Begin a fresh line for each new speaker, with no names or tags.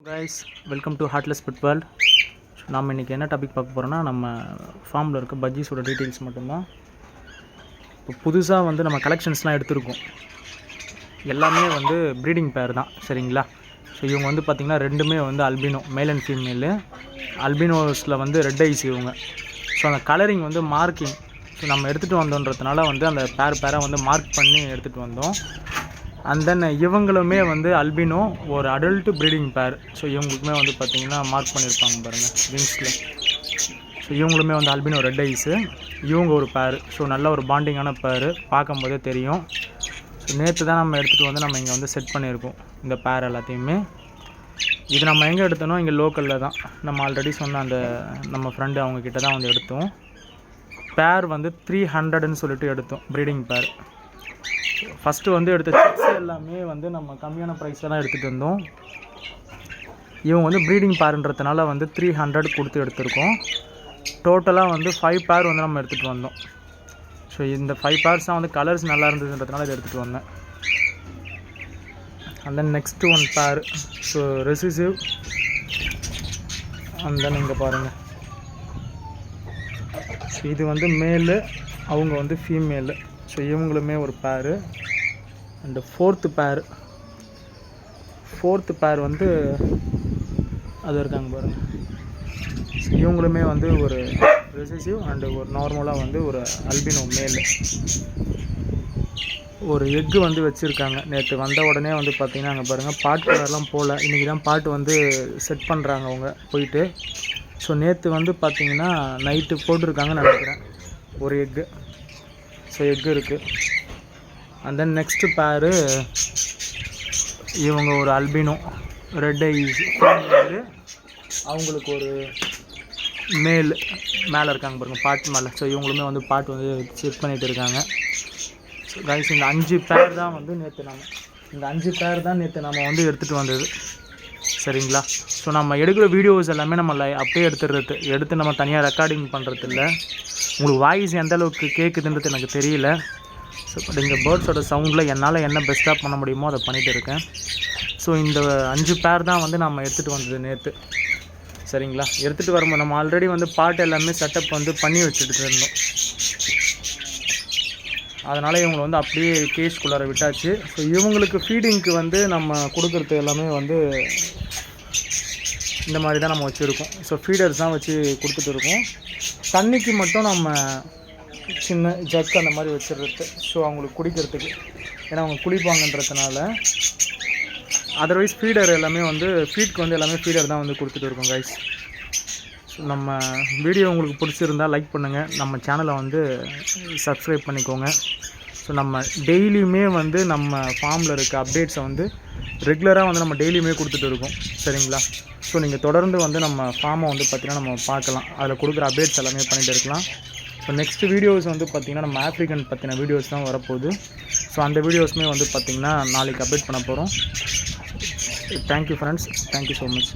guys, welcome to Heartless Pet World. நாம் இன்றைக்கி என்ன டாபிக் பார்க்க போகிறோன்னா நம்ம ஃபார்மில் இருக்க பஜ்ஜீஸோட டீட்டெயில்ஸ் மட்டும்தான். இப்போ புதுசாக வந்து நம்ம கலெக்ஷன்ஸ்லாம் எடுத்திருக்கோம். எல்லாமே வந்து ப்ரீடிங் பேர் தான், சரிங்களா? ஸோ இவங்க வந்து பார்த்திங்கன்னா ரெண்டுமே வந்து அல்பினோ, மேல் அண்ட் ஃபீமேலு. அல்பினோஸில் வந்து ரெட் ஐஸ் இவங்க. ஸோ அந்த கலரிங் வந்து மார்க்கிங், ஸோ நம்ம எடுத்துகிட்டு வந்தோன்றதுனால வந்து அந்த பேராக வந்து மார்க் பண்ணி எடுத்துகிட்டு வந்தோம். அண்ட் தென் இவங்களுமே வந்து அல்பினோ, ஒரு அடல்ட்டு ப்ரீடிங் பேர். ஸோ இவங்களுக்குமே வந்து பார்த்திங்கன்னா மார்க் பண்ணியிருப்பாங்க பாருங்கள் விங்ஸில். ஸோ இவங்களுமே வந்து அல்பினோ ரெட் ஐஸு, இவங்க ஒரு பேர். ஸோ நல்ல ஒரு பாண்டிங்கான பேர், பார்க்கும்போதே தெரியும். ஸோ நேற்று தான் நம்ம எடுத்துகிட்டு வந்து நம்ம இங்கே வந்து செட் பண்ணியிருக்கோம் இந்த பேர் எல்லாத்தையுமே. இது நம்ம எங்கே எடுத்தோனோ இங்கே லோக்கலில் தான், நம்ம ஆல்ரெடி சொன்ன அந்த நம்ம ஃப்ரெண்டு அவங்கக்கிட்ட தான் வந்து எடுத்தோம். பேர் வந்து 300ன்னு சொல்லிட்டு எடுத்தோம், ப்ரீடிங் பேர். ஃபஸ்ட்டு வந்து எடுத்த சிக்ஸ் எல்லாமே வந்து நம்ம கம்மியான ப்ரைஸில் தான் எடுத்துகிட்டு வந்தோம். இவங்க வந்து ப்ரீடிங் பேருன்றதுனால வந்து 300 கொடுத்து எடுத்திருக்கோம். டோட்டலாக வந்து 5 பேர் வந்து நம்ம எடுத்துகிட்டு வந்தோம். ஸோ இந்த 5 பேர்ஸ் தான் வந்து கலர்ஸ் நல்லா இருந்ததுன்றதுனால இதை எடுத்துகிட்டு வந்தேன். அண்ட் தென் நெக்ஸ்ட்டு ஒன் பேர், ஸோ ரெசிசிவ். அண்ட் தென் இங்கே பாருங்கள், ஸோ இது வந்து மேலு, அவங்க வந்து ஃபீமேலு. ஸோ இவங்களுமே ஒரு பேரு. அண்டு ஃபோர்த்து பேர் வந்து அது இருக்காங்க பாருங்கள். ஸோ இவங்களுமே வந்து ஒரு ரெசிசிவ் அண்டு ஒரு நார்மலாக வந்து ஒரு அல்பினோ மேலு. ஒரு எக்கு வந்து வச்சுருக்காங்க. நேற்று வந்த உடனே வந்து பார்த்திங்கன்னா அங்கே பாருங்கள் பாட்டு கலர்லாம் போகல, இன்றைக்கி தான் பாட்டு வந்து செட் பண்ணுறாங்க அவங்க போயிட்டு. ஸோ நேற்று வந்து பார்த்திங்கன்னா நைட்டு போட்டிருக்காங்கன்னு நினைக்கிறேன் ஒரு எக்கு. ஸோ எக்கு இருக்குது. அண்ட் தென் நெக்ஸ்ட்டு பேரு இவங்க ஒரு அல்பினோ ரெட் ஐஸ் ஃபீமேலு, அவங்களுக்கு ஒரு மேல் மேலே இருக்காங்க பாருங்கள் பாட்டு மேலே. ஸோ இவங்களுமே வந்து பாட்டு வந்து செக் பண்ணிகிட்டு இருக்காங்க. ஸோ கைஸ், இந்த 5 பேர் தான் வந்து நேற்று நம்ம வந்து எடுத்துகிட்டு வந்தது, சரிங்களா? ஸோ நம்ம எடுக்கிற வீடியோஸ் எல்லாமே நம்ம அப்படியே எடுத்து நம்ம தனியாக ரெக்கார்டிங் பண்ணுறது இல்லை. உங்களுக்கு வாய்ஸ் எந்த அளவுக்கு கேட்குதுன்றது எனக்கு தெரியல. ஸோ பட் இங்கே பேர்ட்ஸோட சவுண்டில் என்னால் என்ன பெஸ்ட்டாக பண்ண முடியுமோ அதை பண்ணிகிட்டு இருக்கேன். ஸோ இந்த 5 பேர் தான் வந்து நம்ம எடுத்துகிட்டு வந்தது நேற்று, சரிங்களா? எடுத்துகிட்டு வரும்போது நம்ம ஆல்ரெடி வந்து பாட்டு எல்லாமே செட்டப் வந்து பண்ணி வச்சுட்டு இருந்தோம். அதனால் இவங்களை வந்து அப்படியே கேஜ்குள்ளார விட்டாச்சு. ஸோ இவங்களுக்கு ஃபீடிங்க்கு வந்து நம்ம கொடுக்குறது எல்லாமே வந்து இந்த மாதிரி தான் நம்ம வச்சுருக்கோம். ஸோ ஃபீடர்ஸ் தான் வச்சு கொடுத்துட்டு இருக்கோம். தண்ணிக்கு மட்டும் நம்ம சின்ன ஜக் அந்த மாதிரி வச்சிடுறது, ஸோ அவங்களுக்கு குடிக்கிறதுக்கு, ஏன்னா அவங்க குளிப்பாங்கன்றதுனால. அதர்வைஸ் ஃபீடர் எல்லாமே வந்து ஃபீட்க்கு வந்து எல்லாமே ஃபீடர் தான் வந்து கொடுத்துட்டு இருக்கோம் கைஸ். ஸோ நம்ம வீடியோ உங்களுக்கு பிடிச்சிருந்தால் லைக் பண்ணுங்கள், நம்ம சேனலை வந்து சப்ஸ்கிரைப் பண்ணிக்கோங்க. ஸோ நம்ம டெய்லியுமே வந்து நம்ம ஃபார்மில் இருக்க அப்டேட்ஸை வந்து ரெகுலராக வந்து நம்ம டெய்லியுமே கொடுத்துட்டு இருக்கோம், சரிங்களா? ஸோ நீங்கள் தொடர்ந்து வந்து நம்ம ஃபார்மை வந்து பார்த்திங்கன்னா நம்ம பார்க்கலாம், அதில் கொடுக்குற அப்டேட்ஸ் எல்லாமே பண்ணிகிட்டு இருக்கலாம். ஸோ நெக்ஸ்ட் வீடியோஸ் வந்து பார்த்திங்கன்னா நம்ம ஆஃப்ரிக்கன் பற்றின வீடியோஸ் தான் வரப்போகுது. ஸோ அந்த வீடியோஸுமே வந்து பார்த்திங்கன்னா நாளைக்கு அப்டேட் பண்ண போகிறோம். Thank you friends, thank you so much.